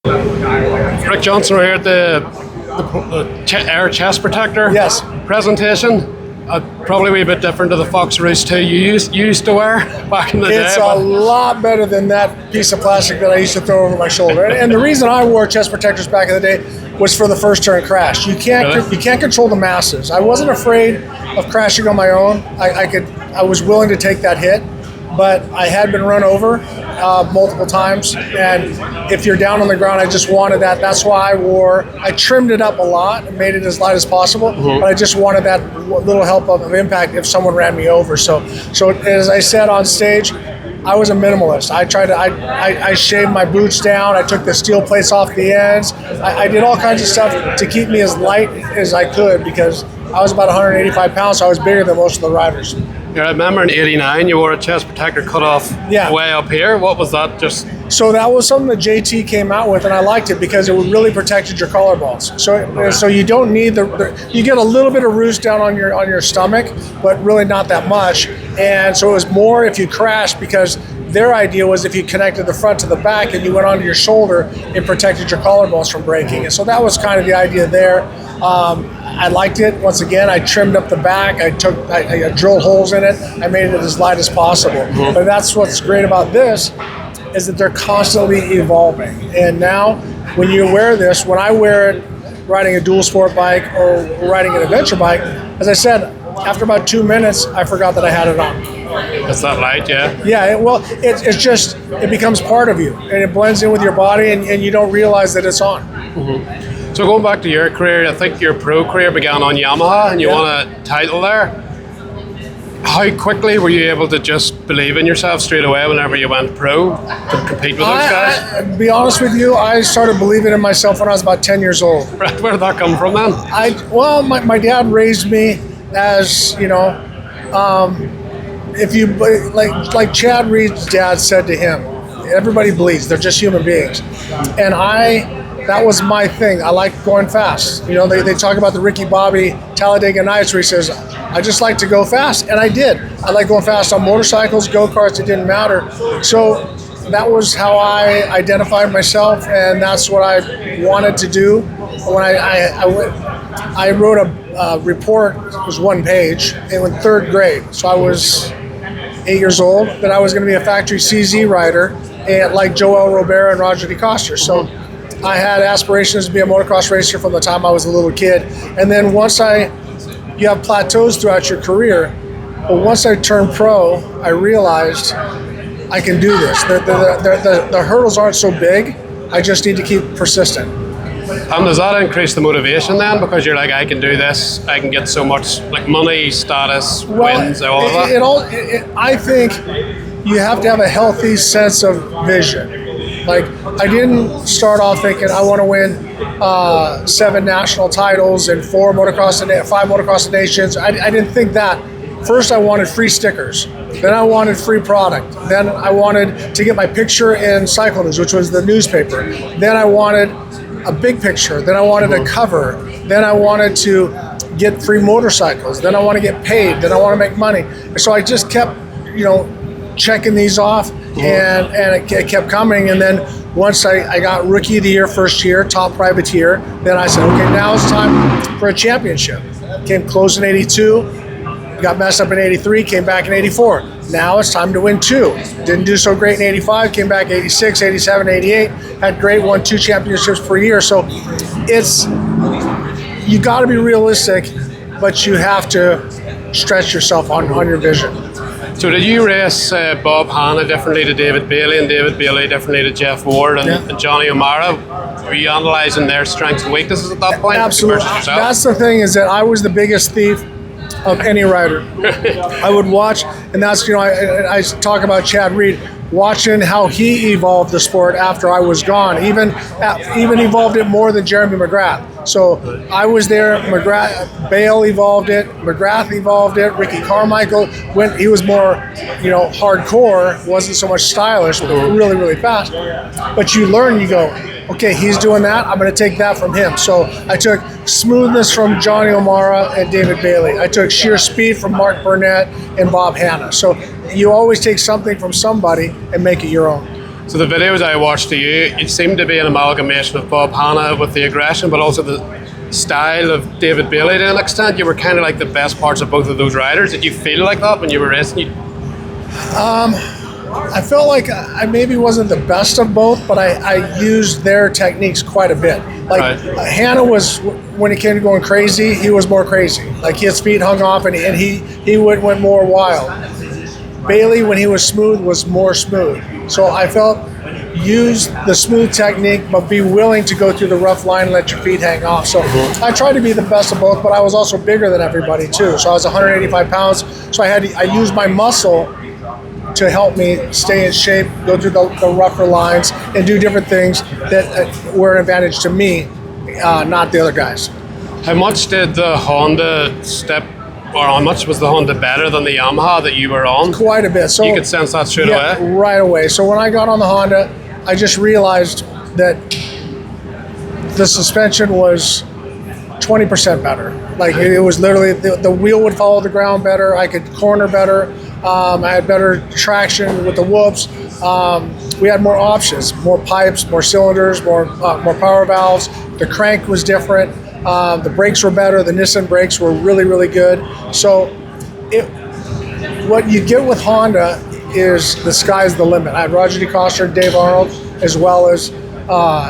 Rick Johnson here at the Air Chest Protector Yes. presentation. Probably a wee bit different to the Fox Roost 2 you used to wear back in the day. It's a lot better than that piece of plastic that I used to throw over my shoulder. And the reason I wore chest protectors back in the day was for the first turn crash. You can't control the masses. I wasn't afraid of crashing on my own. I was willing to take that hit, but I had been run over multiple times, and if you're down on the ground, I just wanted that. That's why I trimmed it up a lot and made it as light as possible, but I just wanted that little help of impact if someone ran me over. So as I said on stage, I was a minimalist. I shaved my boots down. I took the steel plates off the ends. I did all kinds of stuff to keep me as light as I could because I was about 185 pounds, so I was bigger than most of the riders. Yeah, I remember in '89 you wore a chest protector cut off way up here. What was that? So that was something that JT came out with, and I liked it because it really protected your collarbones. So you don't need you get a little bit of roost down on your stomach, but really not that much. And so it was more if you crashed, because their idea was if you connected the front to the back and you went onto your shoulder, it protected your collarbones from breaking. And so that was kind of the idea there. I liked it. Once again, I trimmed up the back. I drilled holes in it. I made it as light as possible. But that's what's great about this, is that they're constantly evolving. And now when you wear this, when I wear it riding a dual sport bike or riding an adventure bike, as I said, after about 2 minutes, I forgot that I had it on. That's that light, yeah? Yeah, it becomes part of you, and it blends in with your body, and you don't realize that it's on. So going back to your career, I think your pro career began on Yamaha, and you won a title there. How quickly were you able to just believe in yourself straight away whenever you went pro to compete with those guys? To be honest with you, I started believing in myself when I was about 10 years old. Right, where did that come from then? My dad raised me as, if you like Chad Reed's dad said to him, everybody bleeds, they're just human beings. And that was my thing. I like going fast. They talk about the Ricky Bobby Talladega Nights where he says, I just like to go fast. And I did. I like going fast on motorcycles, go-karts, it didn't matter. So that was how I identified myself, and that's what I wanted to do. When I wrote a report, it was 1 page, in 3rd grade. So I was 8 years old, that I was going to be a factory CZ rider, and like Joel Robert and Roger DeCoster. So I had aspirations to be a motocross racer from the time I was a little kid. And then you have plateaus throughout your career, but once I turned pro, I realized I can do this. The hurdles aren't so big, I just need to keep persistent. And does that increase the motivation then? Because you're like, I can do this, I can get so much money, status, wins, all of that? I think you have to have a healthy sense of vision. Like, I didn't start off thinking I want to win 7 national titles and 5 motocross nations. I didn't think that. First, I wanted free stickers. Then I wanted free product. Then I wanted to get my picture in Cycle News, which was the newspaper. Then I wanted a big picture. Then I wanted a cover. Then I wanted to get free motorcycles. Then I want to get paid. Then I want to make money. And so I just kept, checking these off, and it kept coming. And then once I got Rookie of the Year first year, top privateer, then I said, okay, now it's time for a championship. Came close in 82, got messed up in 83, came back in 84. Now it's time to win 2. Didn't do so great in 85, came back 86, 87, 88, had great, won 2 championships per year. So you got to be realistic, but you have to stretch yourself on your vision. So did you race Bob Hanna differently to David Bailey, and David Bailey differently to Jeff Ward and Johnny O'Mara? Were you analysing their strengths and weaknesses at that point? Absolutely. That's the thing, is that I was the biggest thief of any rider. I would watch, and that's, I talk about Chad Reed, watching how he evolved the sport after I was gone, even evolved it more than Jeremy McGrath. So I was there, Bale evolved it, McGrath evolved it, Ricky Carmichael, when he was more, hardcore, wasn't so much stylish, but really, really fast. But you learn, you go, okay, he's doing that, I'm going to take that from him. So I took smoothness from Johnny O'Mara and David Bailey. I took sheer speed from Mark Burnett and Bob Hanna. So you always take something from somebody and make it your own. So the videos I watched of you, it seemed to be an amalgamation of Bob Hanna with the aggression, but also the style of David Bailey to an extent. You were kind of like the best parts of both of those riders. Did you feel like that when you were racing? I felt like I maybe wasn't the best of both, but I used their techniques quite a bit. Like Right. Hanna was, when he came to going crazy, he was more crazy. Like his feet hung off and he went more wild. Bailey, when he was smooth, was more smooth. So I felt use the smooth technique, but be willing to go through the rough line and let your feet hang off. So I tried to be the best of both, but I was also bigger than everybody too. So I was 185 pounds. So I used my muscle to help me stay in shape, go through the rougher lines, and do different things that were an advantage to me, not the other guys. How much did the Honda step, or how much was the Honda better than the Yamaha that you were on? Quite a bit. So You could sense that straight away? right away. So when I got on the Honda, I just realized that the suspension was 20% better. Like it was literally, the wheel would follow the ground better. I could corner better. I had better traction with the whoops. We had more options, more pipes, more cylinders, more power valves. The crank was different. The brakes were better. The Nissan brakes were really, really good. So what you get with Honda is the sky's the limit. I had Roger DeCoster, Dave Arnold, as well as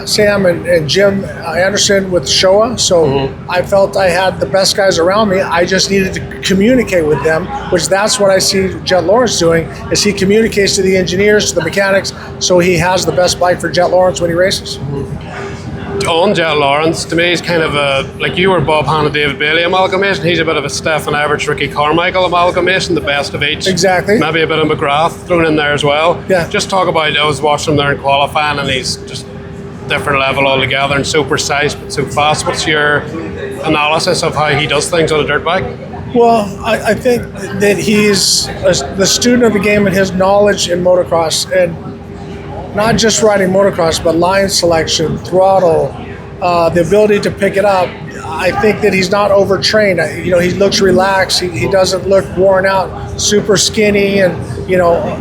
Sam and Jim Anderson with Showa. So I felt I had the best guys around me. I just needed to communicate with them, which that's what I see Jett Lawrence doing, is he communicates to the engineers, to the mechanics, so he has the best bike for Jett Lawrence when he races. On Jett Lawrence, to me, he's kind of like you were Bob Hanna, David Bailey amalgamation. He's a bit of a Stefan Everts, Ricky Carmichael amalgamation, the best of each. Exactly. Maybe a bit of McGrath thrown in there as well. Yeah. Just talk about, I was watching him there in qualifying, and he's just different level altogether and so precise but so fast. What's your analysis of how he does things on a dirt bike? Well, I think that he's the student of the game and his knowledge in motocross, and not just riding motocross, but line selection, throttle, the ability to pick it up. I think that he's not overtrained. He looks relaxed. He doesn't look worn out, super skinny, and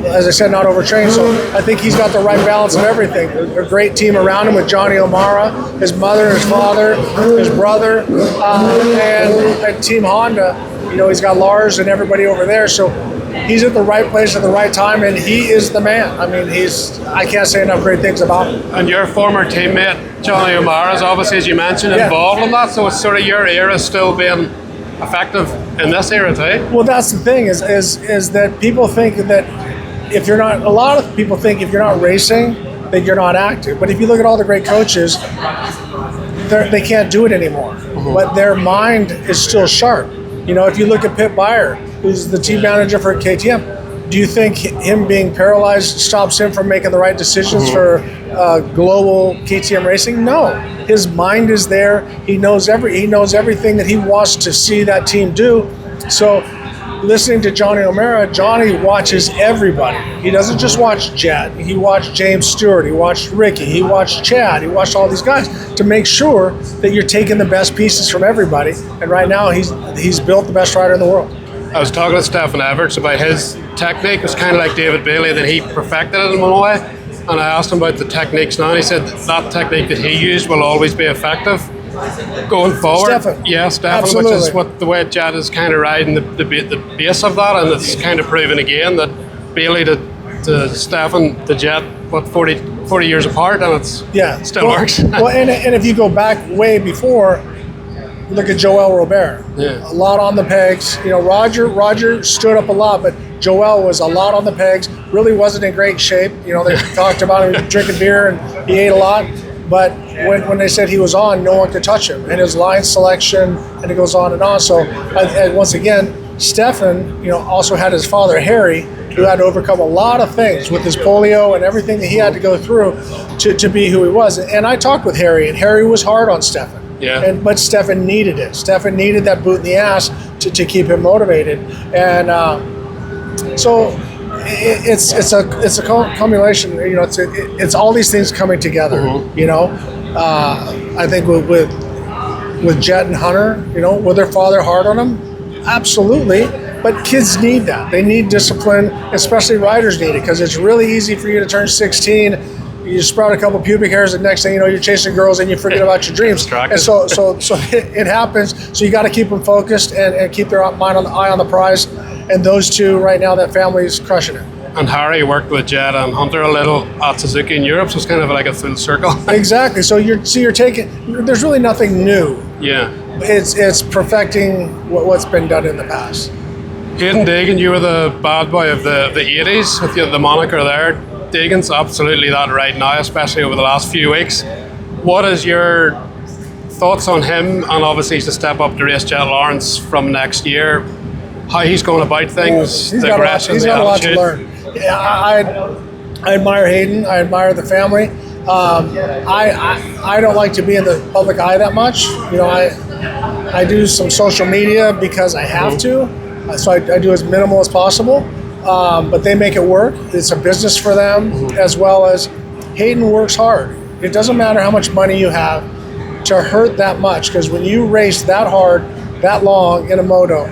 as I said, not overtrained. So I think he's got the right balance of everything. A great team around him with Johnny O'Mara, his mother, his father, his brother, and Team Honda. He's got Lars and everybody over there. So he's at the right place at the right time, and he is the man. I mean, I can't say enough great things about him. And your former teammate, Johnny O'Mara, is obviously, as you mentioned, involved in that. So it's sort of your era still being effective in this era too. Well, that's the thing is that people think that a lot of people think if you're not racing, that you're not active. But if you look at all the great coaches, they can't do it anymore. But their mind is still sharp. If you look at Pit Byer, who's the team manager for KTM, do you think him being paralyzed stops him from making the right decisions for global KTM racing? No, his mind is there. He knows everything that he wants to see that team do. So, listening to Johnny O'Mara, Johnny watches everybody. He doesn't just watch Jett. He watched James Stewart. He watched Ricky. He watched Chad. He watched all these guys to make sure that you're taking the best pieces from everybody. And right now, he's built the best rider in the world. I was talking to Stefan Everts about his technique. It was kind of like David Bailey, that he perfected it in one way. And I asked him about the techniques now, and he said that technique that he used will always be effective going forward. Stefan. Yeah, Stefan, Absolutely. which is what the way Jett is kind of riding the base of that, and it's kind of proven again that Bailey to Stefan to Jett, 40 years apart, and it still works. Well, and if you go back way before, look at Joel Robert. Yeah. A lot on the pegs. Roger stood up a lot, but Joel was a lot on the pegs. Really wasn't in great shape. They talked about him drinking beer and he ate a lot. But when they said he was on, no one could touch him. And his line selection, and it goes on and on. So once again, Stefan, also had his father Harry, who had to overcome a lot of things with his polio and everything that he had to go through to be who he was. And I talked with Harry, and Harry was hard on Stefan. Yeah. But Stefan needed it. Stefan needed that boot in the ass to keep him motivated. And so it's a culmination. It's all these things coming together. I think with Jett and Hunter, was their father hard on him? Absolutely. But kids need that. They need discipline, especially riders need it, because it's really easy for you to turn 16. You sprout a couple pubic hairs, and next thing you know, you're chasing girls and you forget about your dreams. And so it happens. So you got to keep them focused and keep their eye on the prize. And those two right now, that family is crushing it. And Harry worked with Jett and Hunter a little at Suzuki in Europe, so it's kind of like a full circle. Exactly. So you're taking. There's really nothing new. Yeah. It's perfecting what's been done in the past. Haiden Deegan, you were the bad boy of the 80s with the moniker there. Deegan's absolutely that right now, especially over the last few weeks. What is your thoughts on him, and obviously he's to step up to race Jett Lawrence from next year, how he's going about things, he's got a lot to learn. Yeah, I admire Haiden. I admire the family. I don't like to be in the public eye that much. You know, I do some social media because I have to, so I do as minimal as possible. But they make it work. It's a business for them, as well as Haiden works hard. It doesn't matter how much money you have to hurt that much, because when you race that hard, that long in a moto,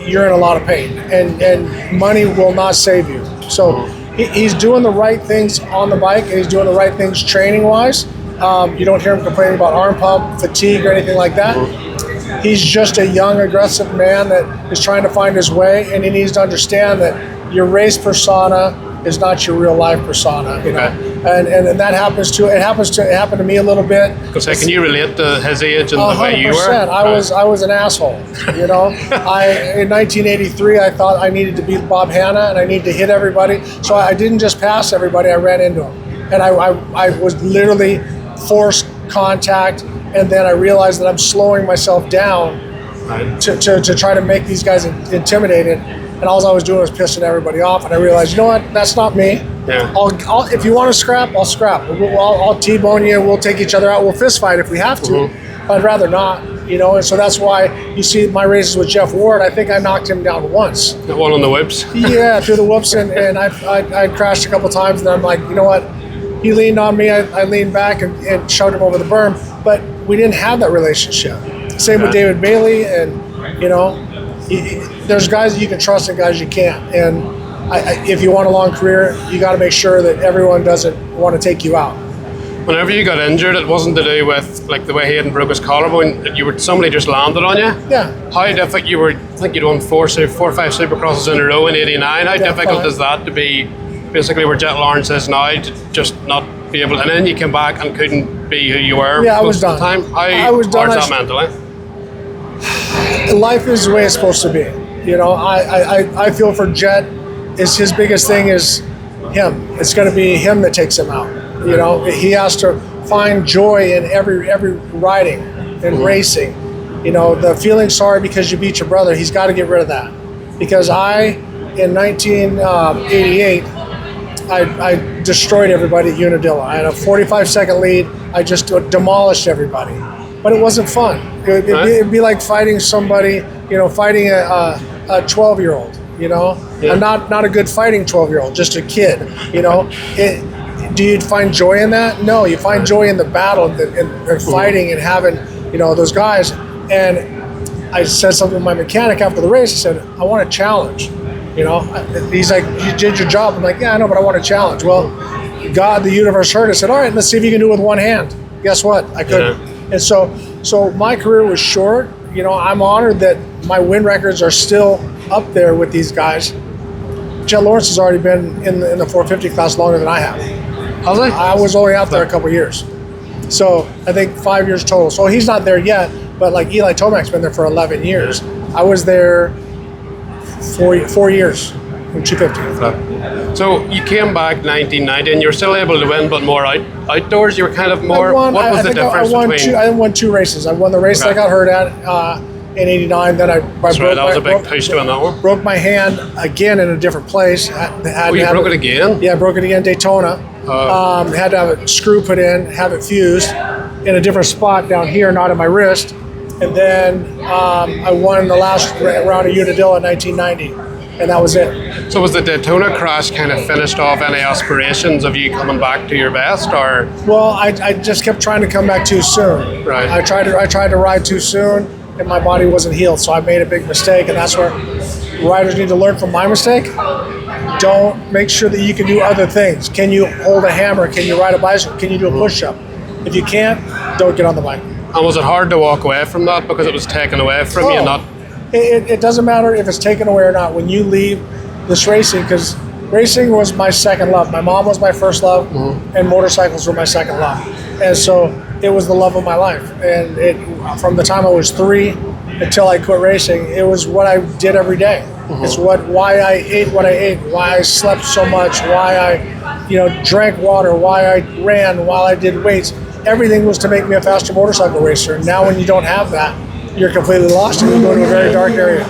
you're in a lot of pain, and money will not save you. So he's doing the right things on the bike, and he's doing the right things training-wise. You don't hear him complaining about arm pump, fatigue, or anything like that. He's just a young, aggressive man that is trying to find his way, and he needs to understand that your race persona is not your real life persona, you know. And that happens too. It happened to me a little bit. Because can you relate to his age and the way you were? 100%. I was an asshole, you know. In 1983, I thought I needed to beat Bob Hanna and I needed to hit everybody. So I didn't just pass everybody. I ran into them, and I was literally forced contact. And then I realized that I'm slowing myself down to try to make these guys intimidated. And all I was doing was pissing everybody off. And I realized, you know what? That's not me. Yeah. I'll if you want to scrap, I'll scrap. I'll T-bone you. We'll take each other out. We'll fist fight if we have to. But I'd rather not, you know. And so that's why you see my races with Jeff Ward. I think I knocked him down once. That one on the whips. Yeah, through the whoops. And I crashed a couple times. And I'm like, you know what? He leaned on me. I leaned back and shoved him over the berm. But we didn't have that relationship. Same with David Bailey, and you know, there's guys that you can trust and guys you can't. And if you want a long career, you got to make sure that everyone doesn't want to take you out. Whenever you got injured, it wasn't to do with like the way Haiden broke his collarbone. Somebody just landed on you. Yeah. How difficult you were? I think you'd won four or five Supercrosses in a row in '89. How difficult is that to be basically where Jett Lawrence is now, to just not be able? And then you came back and couldn't be who you were. Yeah, I was done. I was done. How's that mentally? Life is the way it's supposed to be. You know, I feel for Jett. Is his biggest thing is him. It's going to be him that takes him out. You know, he has to find joy in every riding and racing. You know, the feeling sorry because you beat your brother. He's got to get rid of that. Because in 1988. I destroyed everybody at Unadilla. I had a 45-second lead. I just demolished everybody. But it wasn't fun. It'd be like fighting somebody, you know, fighting a 12-year-old, you know? Yeah. Not a good fighting 12-year-old, just a kid, you know? Do you find joy in that? No, you find joy in the battle and fighting and having, you know, those guys. And I said something to my mechanic after the race. I said, I want a challenge. You know, he's like, you did your job. I'm like, yeah, I know, but I want a challenge. Well, God, the universe heard it. Said, all right, let's see if you can do it with one hand. Guess what? I couldn't. Yeah. And so my career was short. You know, I'm honored that my win records are still up there with these guys. Jett Lawrence has already been in the 450 class longer than I have. How's it? I was only out there a couple years. So I think 5 years total. So he's not there yet, but like Eli Tomac's been there for 11 years. I was there 4 years in 250. So you came back 1990 and you were still able to win, but more outdoors. You were kind of more. What was the difference between? I won 2 races. I won the race I got hurt at in '89. Then I broke. That was a big push to win that one. Broke my hand again in a different place. You broke it again? Yeah, I broke it again. Daytona. Had to have a screw put in, have it fused in a different spot down here, not in my wrist. And then I won the last round of Unadilla in 1990, and that was it. So was the Daytona crash kind of finished off any aspirations of you coming back to your best, or? Well, I just kept trying to come back too soon. Right. I tried to ride too soon, and my body wasn't healed, so I made a big mistake, and that's where riders need to learn from my mistake. Don't make sure that you can do other things. Can you hold a hammer? Can you ride a bicycle? Can you do a push-up? If you can't, don't get on the bike. And was it hard to walk away from that because it was taken away from you? Not. It doesn't matter if it's taken away or not. When you leave this racing, because racing was my second love. My mom was my first love, and motorcycles were my second love. And so it was the love of my life. And from the time I was 3 until I quit racing, it was what I did every day. It's why I ate what I ate, why I slept so much, why I drank water, why I ran, while I did weights. Everything was to make me a faster motorcycle racer. And now when you don't have that, you're completely lost and you go to a very dark area.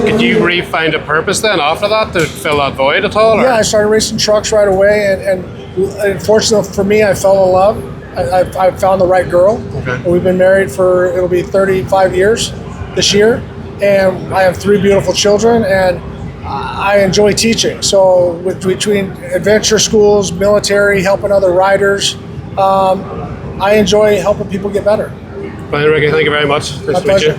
Did you find a purpose then after that to fill that void at all? Or? Yeah, I started racing trucks right away, and unfortunately for me, I fell in love. I found the right girl. Okay. And we've been married it'll be 35 years this year, and I have 3 beautiful children, and I enjoy teaching. So between adventure schools, military, helping other riders, I enjoy helping people get better. Brian, Ricky, thank you very much. Nice to meet you.